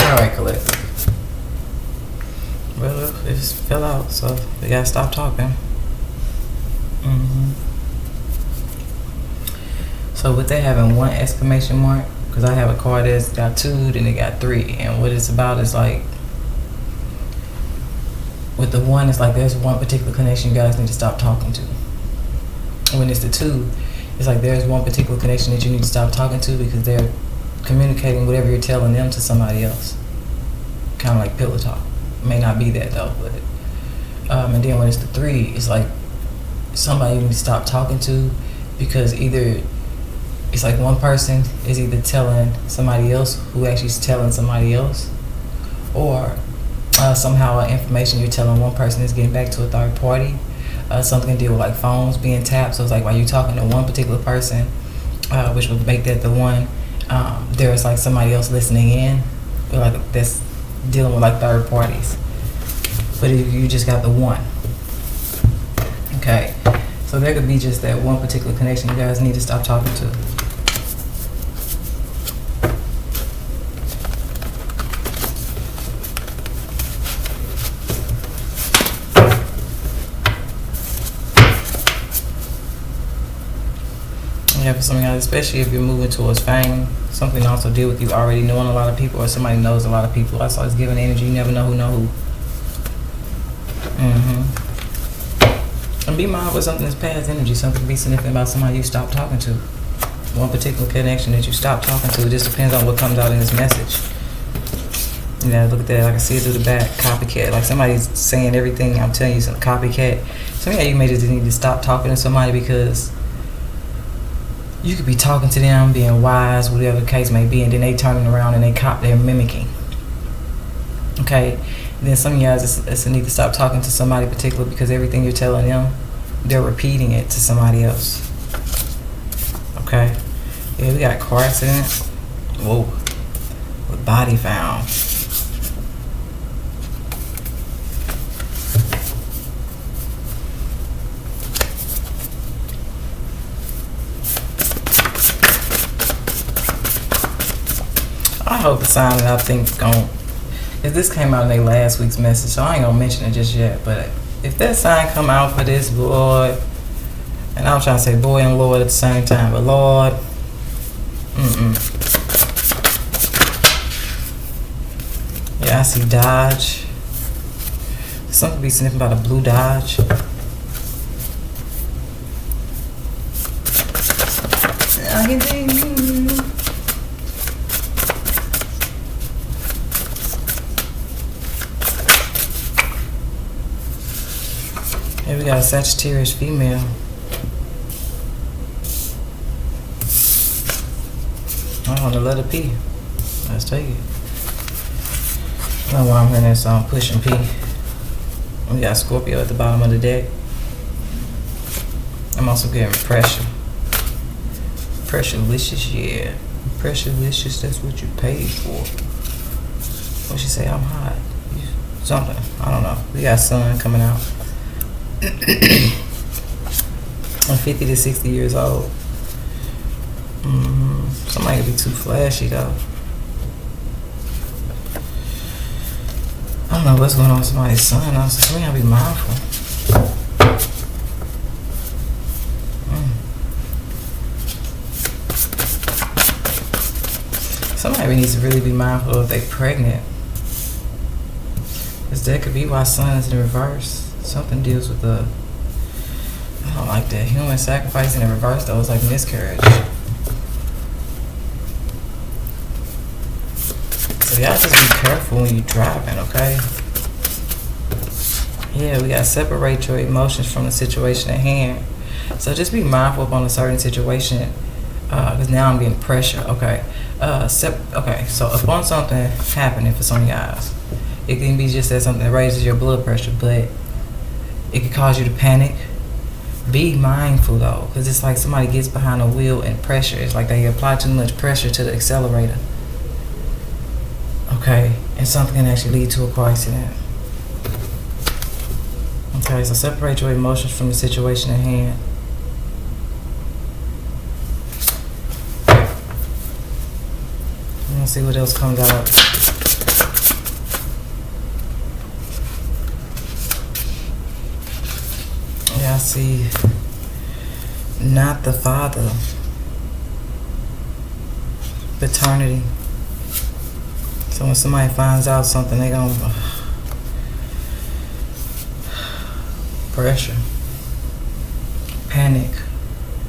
Alright, collective. Well, it just fell out, so we gotta stop talking. So with that having one exclamation mark, because I have a card that's got 2, then it got 3, and what it's about is like, with the 1, it's like there's one particular connection you guys need to stop talking to. When it's the 2, it's like there's one particular connection that you need to stop talking to because they're communicating whatever you're telling them to somebody else. Kind of like pillow talk. May not be that though, but and then when it's the 3, it's like somebody you need to stop talking to because either it's like one person is either telling somebody else who actually is telling somebody else, or somehow information you're telling one person is getting back to a third party. Something to deal with like phones being tapped. So it's like while you're talking to one particular person, which would make that the 1, there's like somebody else listening in, or like that's dealing with like third parties. But if you just got the 1, okay. So there could be just that one particular connection you guys need to stop talking to. Yeah, for some of you guys, especially if you're moving towards fame, something also deal with you already knowing a lot of people, or somebody knows a lot of people. That's always giving energy. You never know who. And be mindful of something that's past energy. Something to be significant about somebody you stop talking to. One particular connection that you stop talking to. It just depends on what comes out in this message. You know, look at that. I can see it through the back. Copycat. Like somebody's saying everything I'm telling you. Some copycat. Some of you may just need to stop talking to somebody because you could be talking to them, being wise, whatever the case may be, and then they turning around and they're mimicking. Okay? And then some of you guys it's a need to stop talking to somebody particular because everything you're telling them, they're repeating it to somebody else. Okay? Yeah, we got car accident. Whoa. With body found. I hope the sign that I think if this came out in their last week's message, so I ain't gonna mention it just yet, but if that sign come out for this, Lord, and I'm trying to say boy and Lord at the same time, but Lord, yeah, I see Dodge. Something to be significant about a blue Dodge. Here we got a Sagittarius female. Oh, the letter P. Let's take it. I don't know why I'm hearing that song, Pushing P. We got Scorpio at the bottom of the deck. I'm also getting pressure. Pressure-licious, yeah. Pressure-licious, that's what you paid for. What she say? I'm hot. Something. I don't know. We got sun coming out. I'm 50 to 60 years old. Somebody could be too flashy though. I don't know what's going on with somebody's son. I was just we gotta be mindful. Somebody needs to really be mindful if they're pregnant. Because that could be why sun is in reverse. Something deals with the, I don't like that. Human sacrifice in reverse though is like miscarriage. So y'all just be careful when you're driving, okay? Yeah, we got to separate your emotions from the situation at hand. So just be mindful upon a certain situation. Because now I'm getting pressure, okay? Okay, so upon something happening for some guys, it can be just that something that raises your blood pressure, but it could cause you to panic. Be mindful though, because it's like somebody gets behind the wheel and pressure. It's like they apply too much pressure to the accelerator. Okay, and something can actually lead to a car accident. Okay, so separate your emotions from the situation at hand. Let's see what else comes out. see, not the father. Paternity. So when somebody finds out something, they gonna pressure, panic,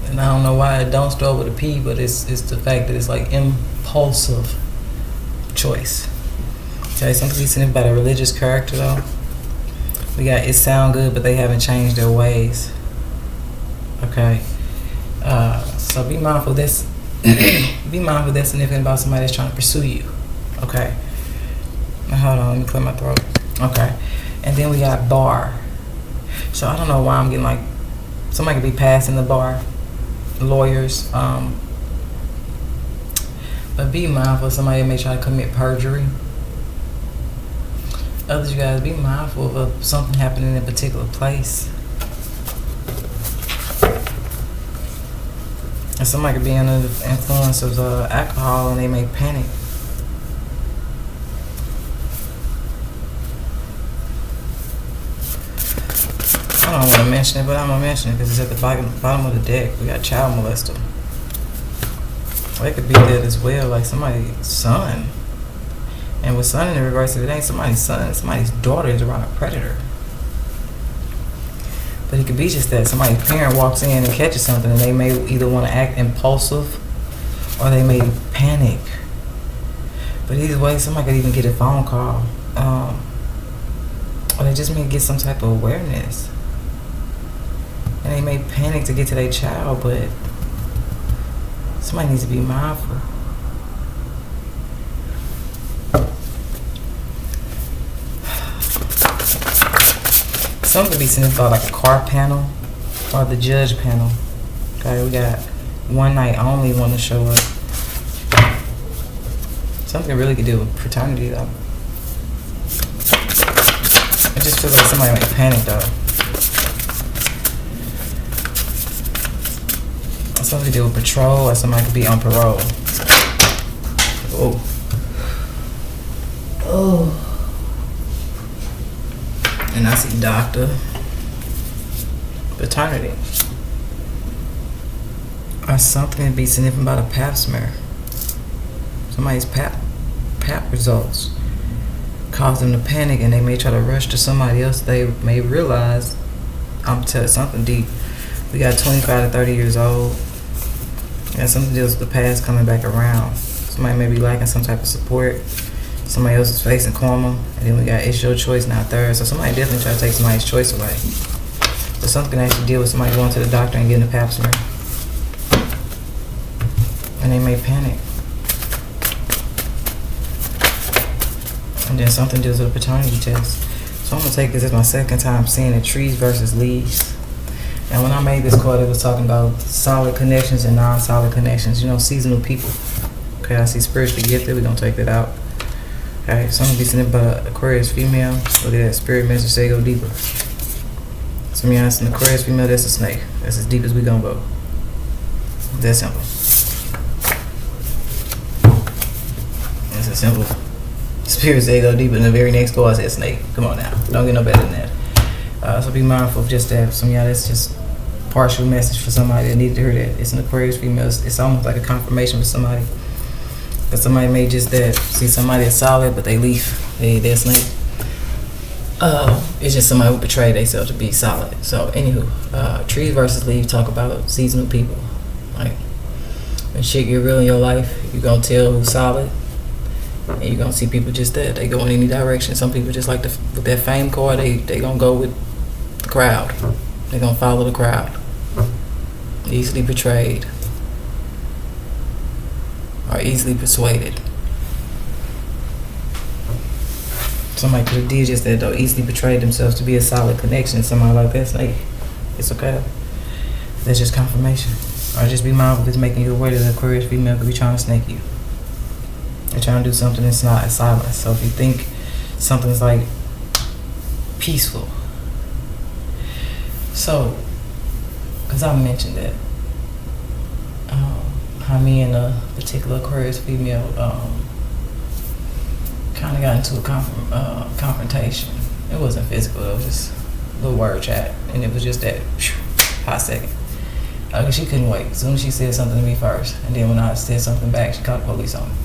and I don't know why it don't start with a P, but it's the fact that it's like impulsive choice. Okay, something decent about a religious character though. We got it sound good, but they haven't changed their ways. Okay, so be mindful. This be mindful that's significant about somebody that's trying to pursue you. Okay. Now, hold on, let me clear my throat. Okay. And then we got bar. So I don't know why I'm getting like somebody could be passing the bar. Lawyers. But be mindful somebody may try to commit perjury. Others, you guys, be mindful of something happening in a particular place. And somebody could be under the influence of alcohol and they may panic. I don't want to mention it, but I'm going to mention it because it's at the bottom of the deck. We got child molester. Well, it could be that as well, like somebody's son. And with son in regards to it ain't somebody's son, somebody's daughter is around a predator. But it could be just that somebody's parent walks in and catches something and they may either want to act impulsive or they may panic. But either way, somebody could even get a phone call. Or they just may get some type of awareness. And they may panic to get to their child, but somebody needs to be mindful. Something could be seen about like a car panel or the judge panel. Okay, we got one night only want to show up. Something really could do with fraternity though. It just feels like somebody might panic though. Something to do with patrol or somebody could be on parole. Oh. Oh. And I see doctor. Paternity. Or something to be significant about a pap smear. Somebody's pap results cause them to panic and they may try to rush to somebody else. They may realize, I'm telling you something deep. We got 25 to 30 years old. And something deals with the past coming back around. Somebody may be lacking some type of support. Somebody else is facing karma. And then we got it's your choice, not theirs. So somebody definitely try to take somebody's choice away. But something can actually deal with somebody going to the doctor and getting a pap smear. And they may panic. And then something deals with a paternity test. So I'm going to take this as my second time seeing it, trees versus leaves. And when I made this card, it was talking about solid connections and non-solid connections. You know, seasonal people. Okay, I see spiritually gifted. We're going to take that out. Okay, so I'm going to be sending about Aquarius female. Look at that. Spirit message say go deeper. So me honest, an Aquarius female, that's a snake. That's as deep as we going to go. That's simple. That's a simple. Spirit say go deeper. And the very next card says snake. Come on now. Don't get no better than that. So be mindful of just that. Some of y'all, that's just partial message for somebody that needed to hear that. It's an Aquarius female. It's almost like a confirmation for somebody. Because somebody may just that see somebody that's solid, but they leaf. They're snake. It's just somebody who betrayed themselves to be solid. So anywho, trees versus leaves talk about seasonal people. Like when shit get real in your life, you gonna tell who's solid. And you're gonna see people just that. They go in any direction. Some people just like with that fame card, they gonna go with the crowd. They gonna follow the crowd. Easily betrayed. Or easily persuaded. Somebody could have did just that though, easily betrayed themselves to be a solid connection. Somebody like that, snake. It's okay. That's just confirmation. Or just be mindful if it's making you aware that the Aquarius female could be trying to snake you. They're trying to do something that's not a silence. So if you think something's like peaceful. So, because I mentioned that. How me and a particular Aquarius female kind of got into a confrontation. It wasn't physical, it was just a little word chat. And it was just that hot second. Cause she couldn't wait. As soon as she said something to me first, and then when I said something back, she called the police on me.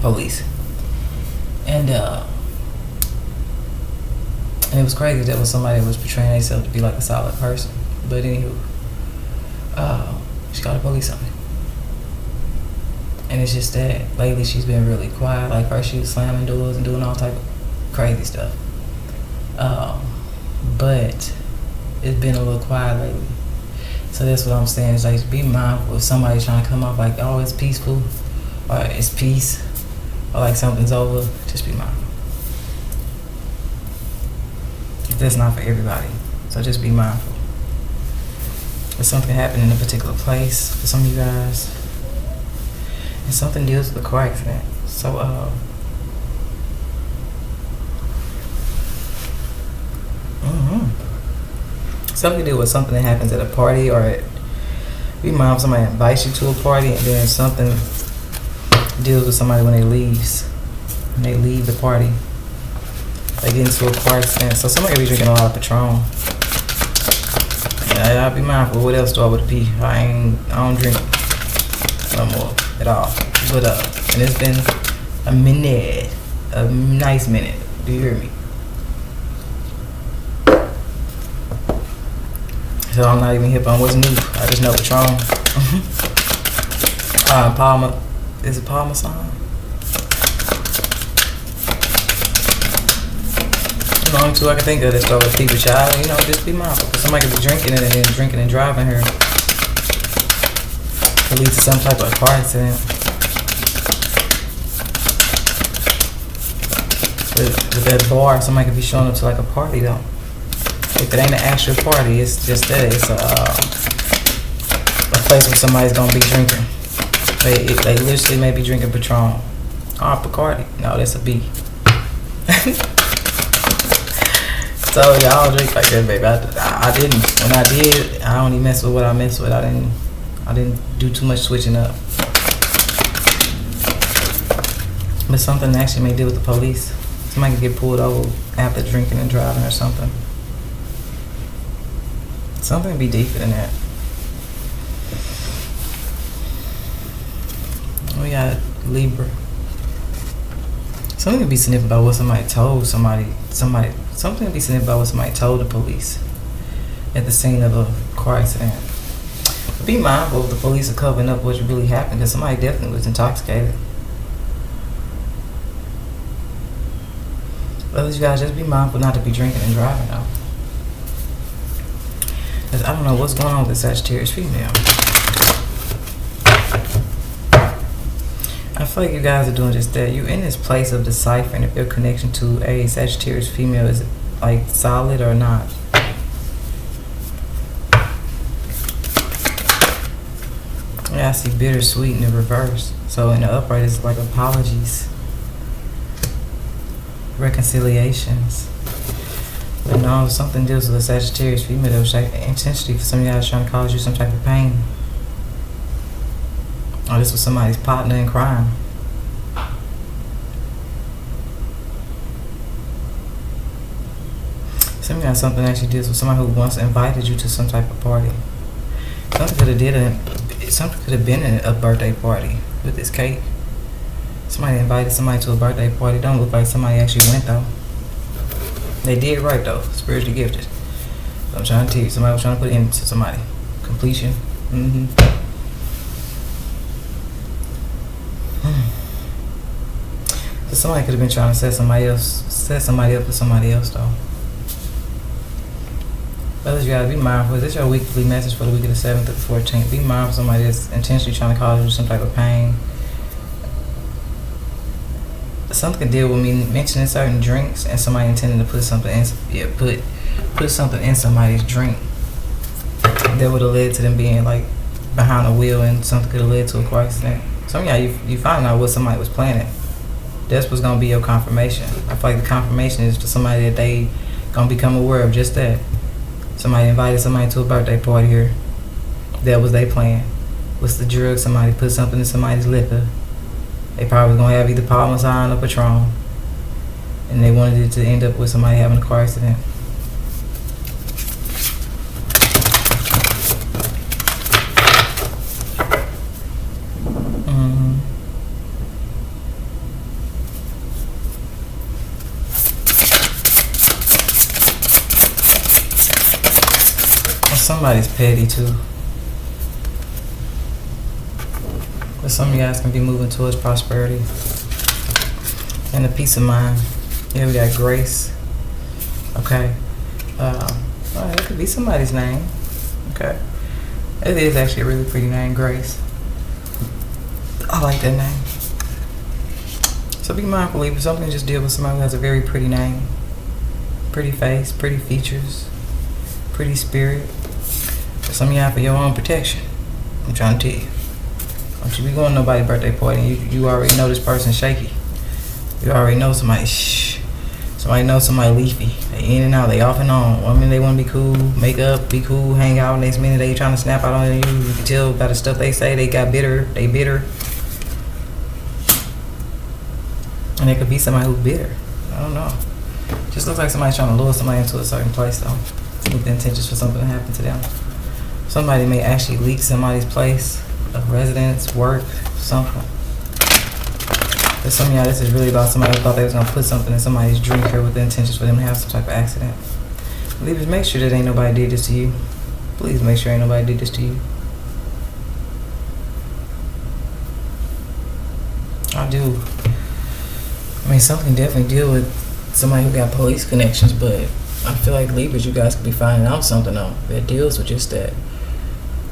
Police. And it was crazy that was somebody that was portraying themselves to be like a solid person. But anywho, she called the police on me. And it's just that lately she's been really quiet. Like first she was slamming doors and doing all type of crazy stuff. But it's been a little quiet lately. So that's what I'm saying, is like be mindful if somebody's trying to come off like, oh, it's peaceful, or it's peace, or like something's over, just be mindful. That's not for everybody, so just be mindful. If something happened in a particular place for some of you guys, and something deals with a car accident, so something to do with something that happens at a party, or be mindful somebody invites you to a party, and then something deals with somebody when they leave the party. They get into a car accident. So somebody could be drinking a lot of Patron. Yeah, I'll be mindful. What else do I would be? I don't drink no more at all. But and it's been a nice minute. Do you hear me? So I'm not even hip on what's new. I just know Patron. Palmer. Is it Parmesan? The only two I can think of that start with people, child. You know, just be mindful. Because somebody could be drinking and then drinking and driving here. Could lead to some type of car accident. With that bar, somebody could be showing up to like a party though. If it ain't an actual party, it's just that. It's a place where somebody's gonna be drinking. They literally may be drinking Patron. Oh, Bacardi. No, that's a B. So y'all don't drink like that, baby. I didn't. When I did, I only mess with what I messed with. I didn't do too much switching up. But something actually may deal with the police. Somebody could get pulled over after drinking and driving or something. Something be deeper than that. We got Libra. Something could be significant about what somebody told somebody. Something could be significant about what somebody told the police at the scene of a car accident. Be mindful if the police are covering up what really happened, because somebody definitely was intoxicated. Others, you guys, just be mindful not to be drinking and driving though. Cause I don't know what's going on with the Sagittarius female. I feel like you guys are doing just that. You're in this place of deciphering if your connection to a Sagittarius female is like solid or not. Yeah, I see bittersweet in the reverse. So in the upright, it's like apologies, reconciliations. But no, something deals with a Sagittarius female that was like intentionally for some of you guys trying to cause you some type of pain. Or this was somebody's partner in crime. Some of you guys, something actually deals with somebody who once invited you to some type of party. Something could have been a birthday party with this cake. Somebody invited somebody to a birthday party. Don't look like somebody actually went though. They did right though, spiritually gifted. So I'm trying to tell you, somebody was trying to put it into somebody. Completion. So somebody could have been trying to set somebody up for somebody else though. Others, you gotta be mindful. This is your weekly message for the week of the 7th to the 14th. Be mindful of somebody that's intentionally trying to cause you some type of pain. Something could deal with me mentioning certain drinks and somebody intending to put something in, put something in somebody's drink that would have led to them being like behind a wheel, and something could have led to a car accident. Some of y'all, you find out what somebody was planning. That's what's gonna be your confirmation. I feel like the confirmation is for somebody that they gonna become aware of just that. Somebody invited somebody to a birthday party here. That was their plan. What's the drug? Somebody put something in somebody's liquor. They probably gonna have either Parmesan or Patron, and they wanted it to end up with somebody having a car accident. somebody's petty too. But some of you guys can be moving towards prosperity and a peace of mind. Yeah, we got grace. Okay. Well, it could be somebody's name. Okay. It is actually a really pretty name, Grace. I like that name. So be mindful, Libra. Something just deal with somebody who has a very pretty name. Pretty face, pretty features, pretty spirit. For some of y'all, for your own protection. I'm trying to tell you. Don't you be going to nobody's birthday party and you already know this person shaky. You already know somebody somebody knows somebody leafy. They in and out, they off and on. One minute they want to be cool, make up, be cool, hang out. Next minute they trying to snap out on you. You can tell by the stuff they say. They got bitter. They bitter. And it could be somebody who's bitter. I don't know. Just looks like somebody's trying to lure somebody into a certain place though, with the intentions for something to happen to them. Somebody may actually leak somebody's place of residence, work, something. For some of y'all, this is really about somebody who thought they was gonna put something in somebody's drink here with the intentions for them to have some type of accident. Libras, make sure that ain't nobody did this to you. Please make sure ain't nobody did this to you. I do. I mean, something definitely deal with somebody who got police connections, but I feel like Libras, you guys could be finding out something though that deals with just that.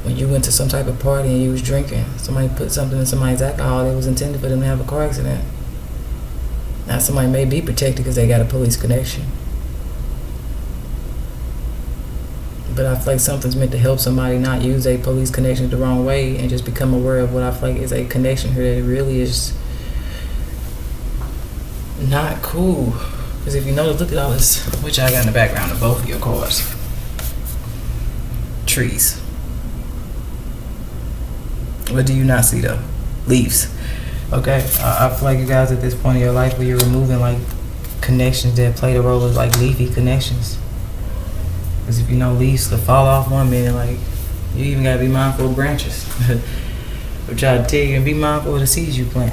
When you went to some type of party and you was drinking, somebody put something in somebody's alcohol that was intended for them to have a car accident. Now somebody may be protected because they got a police connection. But I feel like something's meant to help somebody not use a police connection the wrong way and just become aware of what I feel like is a connection here that really is not cool. Because if you notice, look at all this, which I got in the background of both of your cards. Trees. What do you not see though? Leaves. Okay, I feel like you guys at this point in your life where you're removing like connections that play the role of like leafy connections. Because if you know leaves could fall off one minute, like you even gotta be mindful of branches. Which I tell you, and be mindful of the seeds you plant.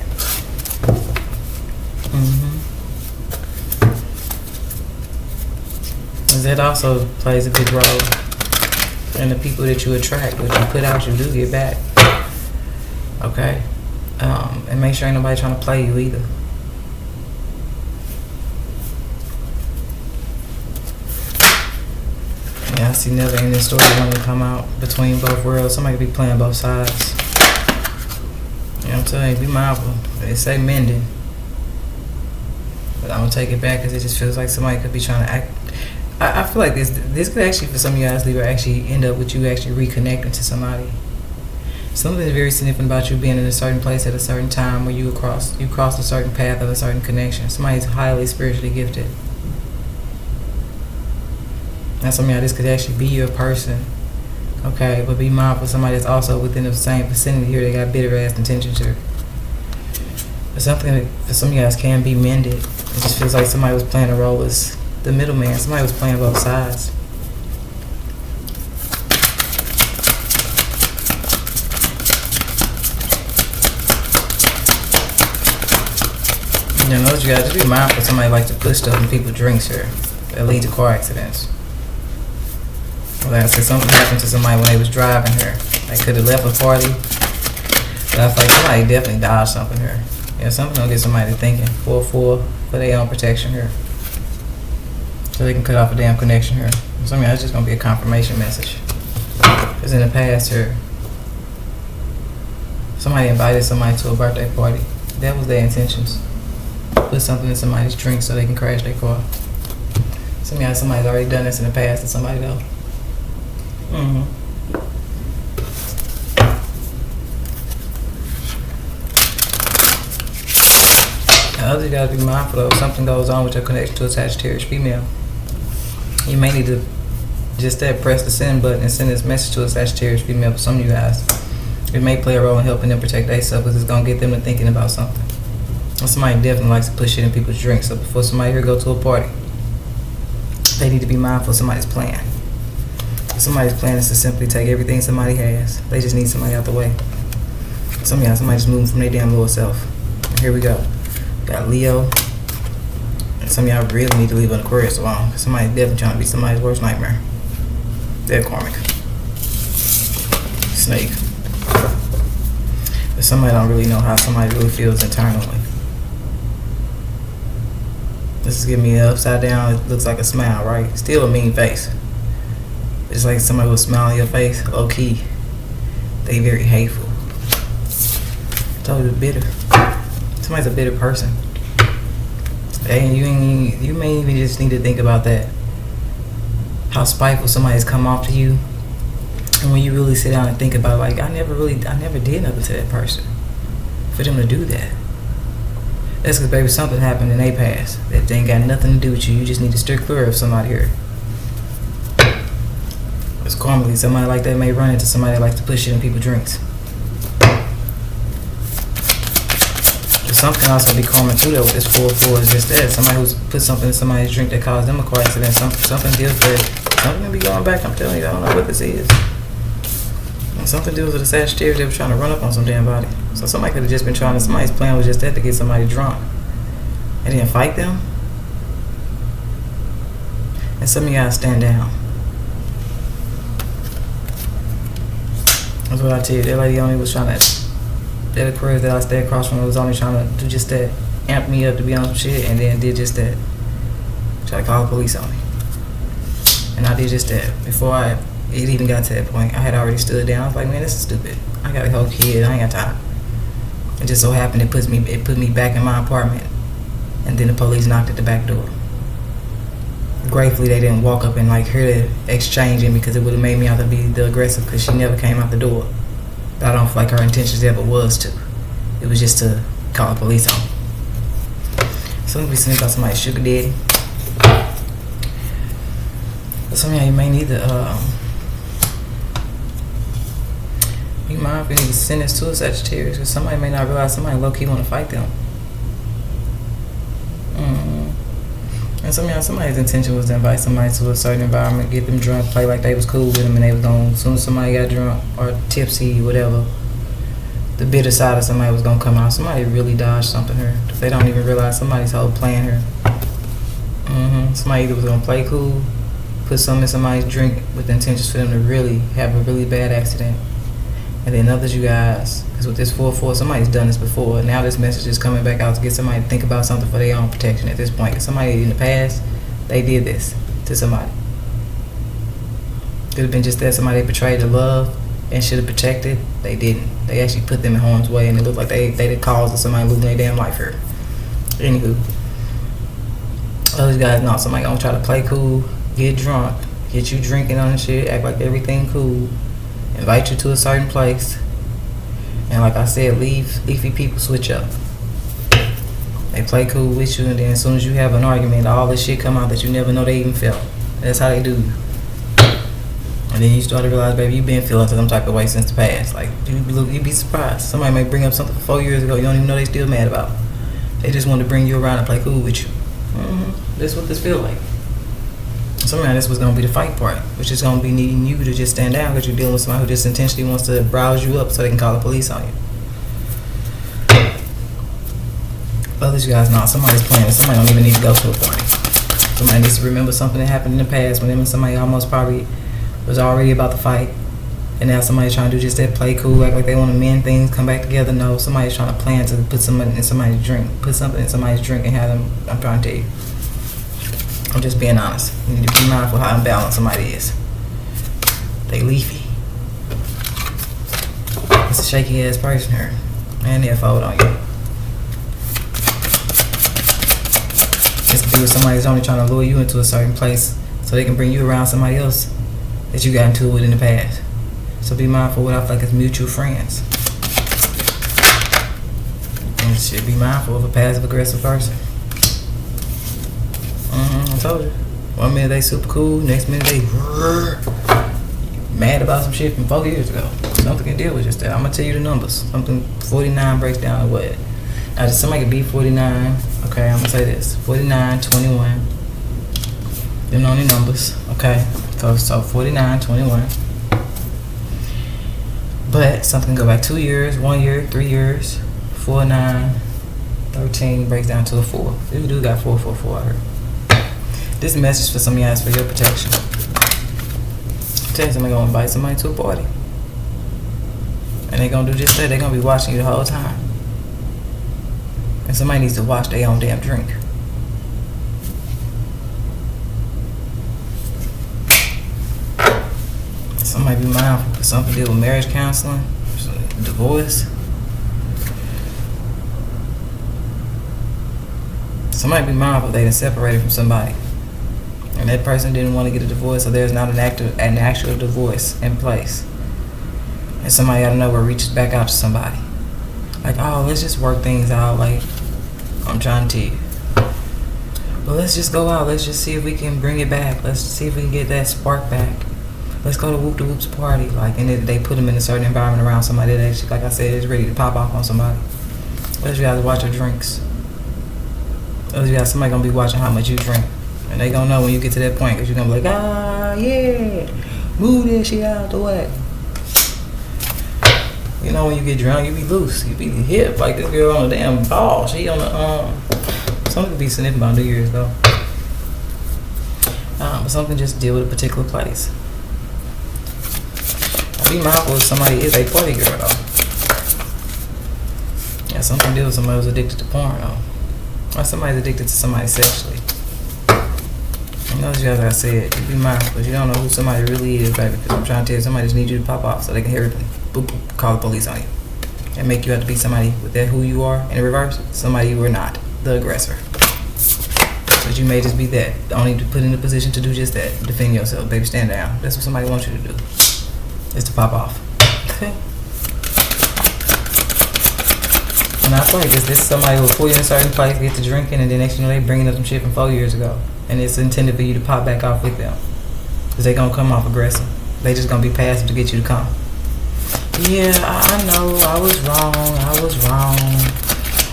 Because that also plays a big role in the people that you attract. What you put out, you do get back. Okay, and make sure ain't nobody trying to play you either. Yeah, I see never ending story wanting to come out between both worlds. Somebody could be playing both sides. You know what I'm telling you, be mindful. They say mending, but I'm gonna take it back because it just feels like somebody could be trying to act. I feel like this could actually, for some of you guys, Libra, actually end up with you actually reconnecting to somebody. Something very significant about you being in a certain place at a certain time where you cross a certain path of a certain connection. Somebody's highly spiritually gifted. Now some of y'all, this could actually be your person. Okay, but be mindful somebody that's also within the same vicinity here. They got bitter ass intentions here. But something that for some of you guys can be mended. It just feels like somebody was playing a role as the middleman. Somebody was playing both sides. You know, you guys just be mindful. Somebody likes to put stuff in people's drinks here that lead to car accidents. Like I said, something happened to somebody when they was driving here. They could have left a party, but I feel like somebody definitely dodged something here. Yeah, something gonna get somebody to thinking for their own protection here, so they can cut off a damn connection here. So I mean, that's just gonna be a confirmation message. Because in the past here, somebody invited somebody to a birthday party. That was their intentions. Put something in somebody's drink so they can crash their car. Somebody's already done this in the past to somebody though. Now, others gotta be mindful though. If something goes on with your connection to a Sagittarius female, you may need to just press the send button and send this message to a Sagittarius female. For some of you guys, it may play a role in helping them protect themselves because it's gonna get them to thinking about something. Somebody definitely likes to put shit in people's drinks. So before somebody here go to a party, they need to be mindful of somebody's plan. If somebody's plan is to simply take everything somebody has. They just need somebody out the way. Some of y'all, somebody just moving from their damn lower self. And here we go. Got Leo. And some of y'all really need to leave on Aquarius alone. Somebody's definitely trying to be somebody's worst nightmare. They're karmic. Snake. But somebody don't really know how somebody really feels internally. This is giving me an upside down. It looks like a smile, right? Still a mean face. It's like somebody will smile on your face, low key. They very hateful. I told you, bitter. Somebody's a bitter person. And you may even just need to think about that. How spiteful somebody's come off to you. And when you really sit down and think about it, like, I never did nothing to that person. For them to do that. That's because, baby, something happened in their past that ain't got nothing to do with you. You just need to steer clear of somebody here. Because normally somebody like that may run into somebody that likes to put shit in people's drinks. But something else can be karma too, though, with this 4-4 is just that. Somebody who's put something in somebody's drink that caused them a car accident. Something deals with it. Something gonna be going back. I'm telling you, I don't know what this is. And something deals with a Sagittarius. They were trying to run up on some damn body. So somebody could have just been trying to, somebody's plan was just that, to get somebody drunk. And then fight them. And some of y'all stand down. That's what I tell you. That lady only was trying to, that Aquarius that I stayed across from was only trying to do just that. Amp me up to be on some shit, and then did just that. Try to call the police on me. And I did just that. Before it even got to that point, I had already stood down. I was like, man, this is stupid. I got a whole kid. I ain't got time. It just so happened it put me back in my apartment, and then the police knocked at the back door. Gratefully, they didn't walk up and like hear the exchanging, because it would have made me out to be the aggressive, because she never came out the door. But I don't feel like her intentions ever was to. It was just to call the police on. So let me think about somebody's sugar daddy. But some of y'all, you may need to you might if you need to send this to a Sagittarius, because somebody may not realize somebody low-key want to fight them. And some of y'all, somebody's intention was to invite somebody to a certain environment, get them drunk, play like they was cool with them, and they was gonna, as soon as somebody got drunk or tipsy, whatever, the bitter side of somebody was gonna come out. Somebody really dodged something here. They don't even realize somebody's whole plan here. Somebody either was gonna play cool, put something in somebody's drink with the intentions for them to really have a really bad accident. And then others, you guys, because with this 4-4, somebody's done this before. Now this message is coming back out to get somebody to think about something for their own protection at this point. Somebody in the past, they did this to somebody. Could have been just that somebody betrayed the love and should have protected. They didn't. They actually put them in harm's way, and it looked like they the cause of somebody losing their damn life here. Anywho, other guys know somebody gonna try to play cool, get drunk, get you drinking on shit, act like everything cool, invite you to a certain place, and like I said, leafy people switch up. They play cool with you, and then as soon as you have an argument, all this shit come out that you never know they even felt. That's how they do you. And then you start to realize, baby, you've been feeling some type of way since the past. Like, you'd be surprised. Somebody may bring up something 4 years ago you don't even know they still mad about. They just want to bring you around and play cool with you. This is what this feel like. Sometimes this was going to be the fight part, which is going to be needing you to just stand down, because you're dealing with somebody who just intentionally wants to browse you up so they can call the police on you. Others, you guys know somebody's playing. Somebody don't even need to go to a party. Somebody needs to remember something that happened in the past when them and somebody almost probably was already about to fight, and now somebody's trying to do just that, play cool, act like they want to mend things, come back together. No, somebody's trying to plan to put something in somebody's drink, and have them. I'm trying to tell you. I'm just being honest. You need to be mindful how imbalanced somebody is. They leafy. It's a shaky ass person here, and they'll fold on you. This could be with somebody who's only trying to lure you into a certain place so they can bring you around somebody else that you got into it with in the past. So be mindful what I feel like is mutual friends. And should be mindful of a passive aggressive person. I told you. 1 minute they super cool, next minute they mad about some shit from 4 years ago. Something can deal with just that. I'm gonna tell you the numbers. Something 49 breaks down to what? Now just somebody could be 49. Okay, I'm gonna say this. 49, 21. Them know the numbers. Okay. So 49, 21. But something can go back 2 years, 1 year, 3 years, 4, 9, 13 breaks down to a 4. You do got 4, 4, 4 out here. This message for some of y'all is for your protection. Tell you somebody gonna invite somebody to a party. And they gonna do just that. They gonna be watching you the whole time. And somebody needs to watch their own damn drink. Somebody be mindful for something to deal with marriage counseling, divorce. Somebody be mindful they done separated from somebody, and that person didn't want to get a divorce, so there's not an actual divorce in place. And somebody out of nowhere reaches back out to somebody, like, oh, let's just work things out. Like, I'm trying to tell you, but let's just go out. Let's just see if we can bring it back. Let's see if we can get that spark back. Let's go to Whoop the Whoop's party. Like, and they put them in a certain environment around somebody that actually, like I said, is ready to pop off on somebody. Let's you guys watch your drinks. Those you guys, somebody gonna be watching how much you drink, and they gonna know when you get to that point, because you're gonna be like, ah, yeah, move that shit out the way. You know, when you get drunk, you be loose, you be hip, like this girl on the damn ball. She on the something could be sniffing about New Year's though. But something just deal with a particular place. Now, be mindful if somebody is a party girl though. Yeah, something deal with somebody who's addicted to porn though. Or somebody's addicted to somebody sexually. And those guys, like I said, you be mindful, because you don't know who somebody really is, baby. Because I'm trying to tell you, somebody just needs you to pop off so they can hear everything. Boop, boop, call the police on you. And make you have to be somebody with that who you are, in reverse, somebody you are not, the aggressor. But you may just be that, only to put in a position to do just that. Defend yourself, baby, stand down. That's what somebody wants you to do, is to pop off. Okay? And I play because this is somebody who will pull you in a certain place, get to drinking, and then next thing you know, they bringing up some shit from 4 years ago. And it's intended for you to pop back off with them. Because they gonna come off aggressive. They just gonna be passive to get you to come. Yeah, I know, I was wrong.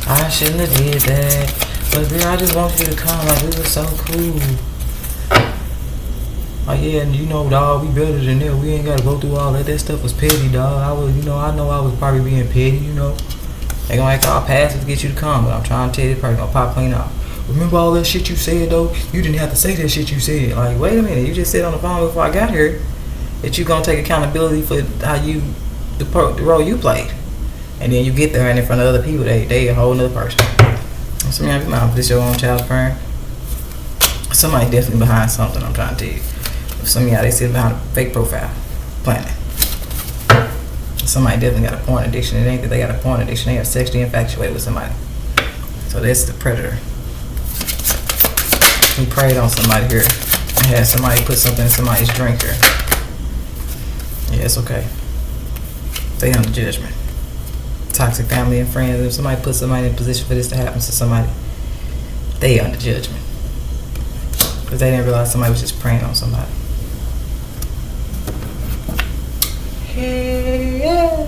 I shouldn't have did that. But girl, I just want you to come, like, we were so cool. Oh yeah, and you know, dog, we better than that. We ain't gotta go through all that. That stuff was petty, dog. I know I was probably being petty, you know. They gonna act all passive to get you to come, but I'm trying to tell you, they're probably gonna pop clean off. Remember all that shit you said though? You didn't have to say that shit you said. Like, wait a minute, you just said on the phone before I got here that you gonna take accountability for how you the role you played, and then you get there and in front of other people, they a whole nother person. So man, be mindful. This your own child's parent. Somebody definitely behind something. I'm trying to tell you. Some of y'all, they sit behind a fake profile, planning. Somebody definitely got a porn addiction. It ain't that they got a porn addiction. They are sexually infatuated with somebody. So that's the predator. He preyed on somebody here. Had somebody put something in somebody's drink here. Yeah, it's okay. They under judgment. Toxic family and friends. If somebody puts somebody in a position for this to happen to somebody, they under judgment. Because they didn't realize somebody was just preying on somebody. Hey, yeah.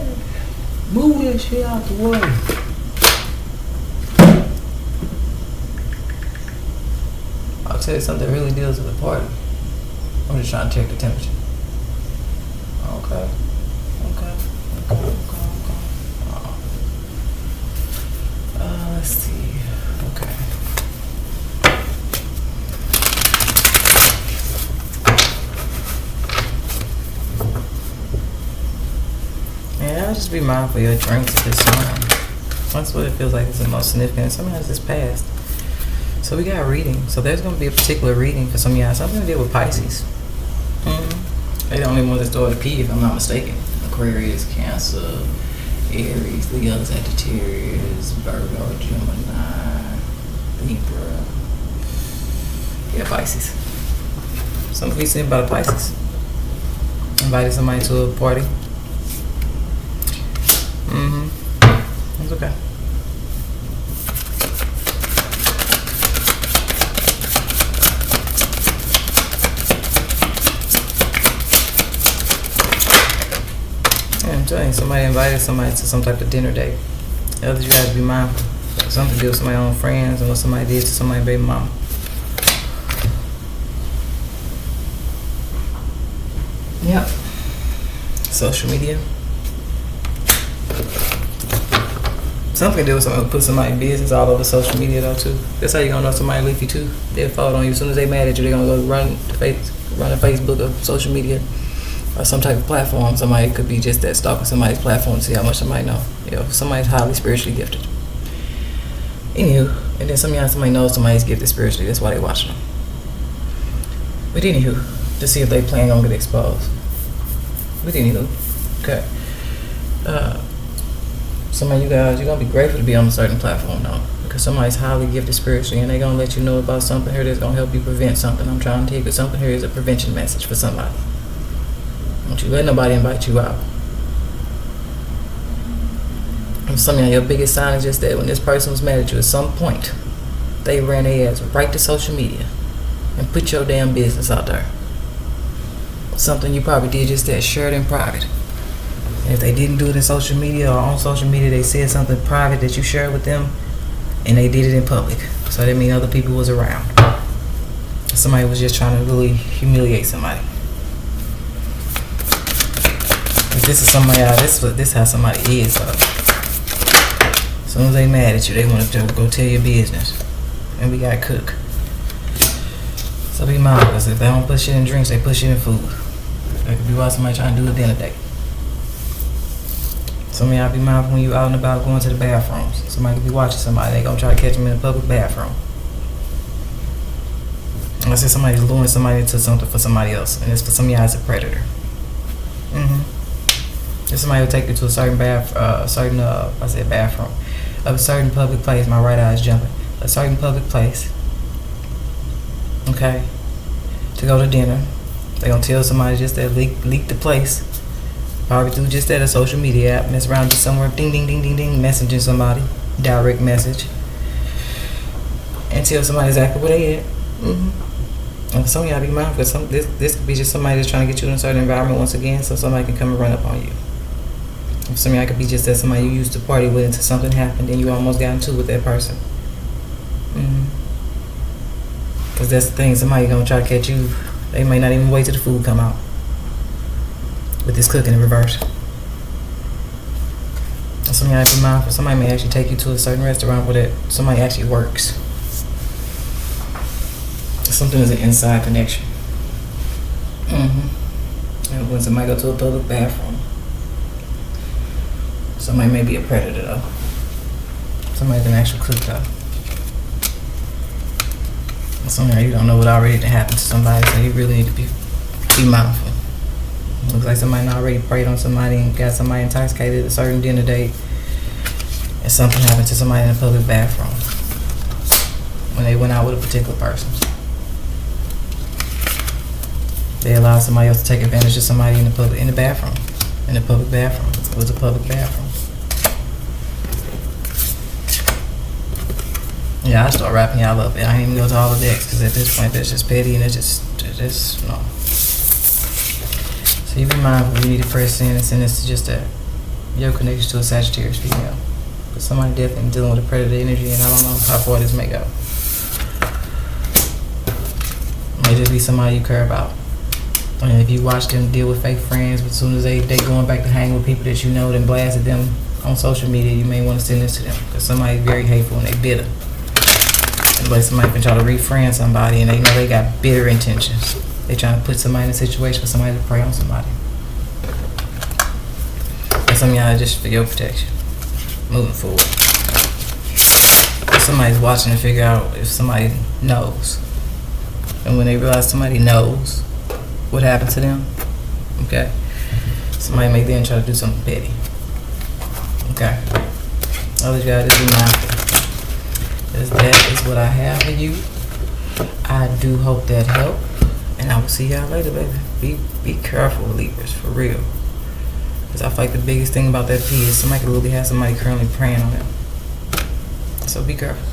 Move that shit out the way. I'll tell you something that really deals with the party. I'm just trying to check the temperature. Okay. Let's see. Okay. Yeah, I'll just be mindful of your drinks at this time. That's what it feels like is the most significant. Sometimes it's past. So we got reading. So there's going to be a particular reading for some of y'all. Something to deal with Pisces. They the only ones that start to pee, if I'm not mistaken. Aquarius, Cancer, Aries, Leo, Sagittarius, Virgo, Gemini, Libra. Yeah, Pisces. Something be seen about Pisces. Invited somebody to a party. It's okay. I'm telling you, somebody invited somebody to some type of dinner date. Others, you gotta be mindful. Something to do with somebody's own friends and what somebody did to somebody's baby mama. Yep. Social media. Something to do with somebody who put somebody's business all over social media though too. That's how you gonna know somebody leafy too. They'll fall on you as soon as they mad at you. They're gonna go run the Facebook of social media or some type of platform. Somebody could be just that, stalking somebody's platform to see how much somebody know. You know, somebody's highly spiritually gifted. Anywho, and then somebody knows somebody's gifted spiritually. That's why they watching them. But anywho, to see if they plan on get exposed. But anywho, okay. Some of you guys, you're gonna be grateful to be on a certain platform now, because somebody's highly gifted spiritually, and they're gonna let you know about something here that's gonna help you prevent something. I'm trying to tell you that something here is a prevention message for somebody. Don't you let nobody invite you out. And some of your biggest sign is just that when this person was mad at you at some point, they ran their ass right to social media and put your damn business out there. Something you probably did just that, shared in private. And if they didn't do it in social media or on social media, they said something private that you shared with them, and they did it in public. So that means other people was around. Somebody was just trying to really humiliate somebody. If this is somebody, this how somebody is. As soon as they mad at you, they want to go tell your business, and we gotta cook. So be mindful, because if they don't put shit in drinks, they put shit in food. That could be why somebody trying to do a dinner date. Some of y'all be mindful when you out and about going to the bathrooms. Somebody could be watching somebody. They gonna try to catch them in a public bathroom. Let's say somebody's luring somebody into something for somebody else, and it's for some of y'all it's a predator. If somebody will take you to a certain bathroom, of a certain public place. My right eye is jumping. A certain public place. Okay. To go to dinner. They gonna tell somebody just that leak the place. Probably through just that a social media app. Mess around just somewhere. Ding ding ding ding ding. Messaging somebody. Direct message. And tell somebody exactly where they at. And some of y'all be mindful, because this could be just somebody that's trying to get you in a certain environment once again, so somebody can come and run up on you. Some of y'all could be just that somebody you used to party with until something happened, and you almost got into with that person. Because that's the thing, somebody gonna try to catch you. They may not even wait till the food come out. With this cooking in reverse. And some of y'all be mindful, somebody may actually take you to a certain restaurant where that somebody actually works. Something is an inside connection. And when somebody go to a public bathroom, somebody may be a predator though. Somebody's an actual cook though. And somehow you don't know what already happened to somebody, so you really need to be mindful. Looks like somebody already preyed on somebody and got somebody intoxicated at a certain dinner date, and something happened to somebody in a public bathroom when they went out with a particular person. They allowed somebody else to take advantage of somebody in the public bathroom. It was a public bathroom. Yeah, I start wrapping y'all up, and I ain't even go to all of that, because at this point that's just petty, and it's just no. So you be mindful, you need to press in and send this to just that your connection to a Sagittarius female. But somebody definitely dealing with a predator energy, and I don't know how far this may go. It may just be somebody you care about. And if you watch them deal with fake friends, but as soon as they going back to hang with people that you know and blasted them on social media, you may want to send this to them, because somebody's very hateful and they bitter. Like somebody can try to refriend somebody and they know they got bitter intentions. They trying to put somebody in a situation for somebody to prey on somebody. And some of y'all just for your protection, moving forward. If somebody's watching to figure out if somebody knows, and when they realize somebody knows what happened to them, okay, somebody may then try to do something petty. Okay, all you gotta do mindful. That is what I have for you. I do hope that helped, and I will see y'all later, baby. Be careful, Libras, for real. Because I feel like the biggest thing about that P is somebody could really have somebody currently preying on them. So be careful.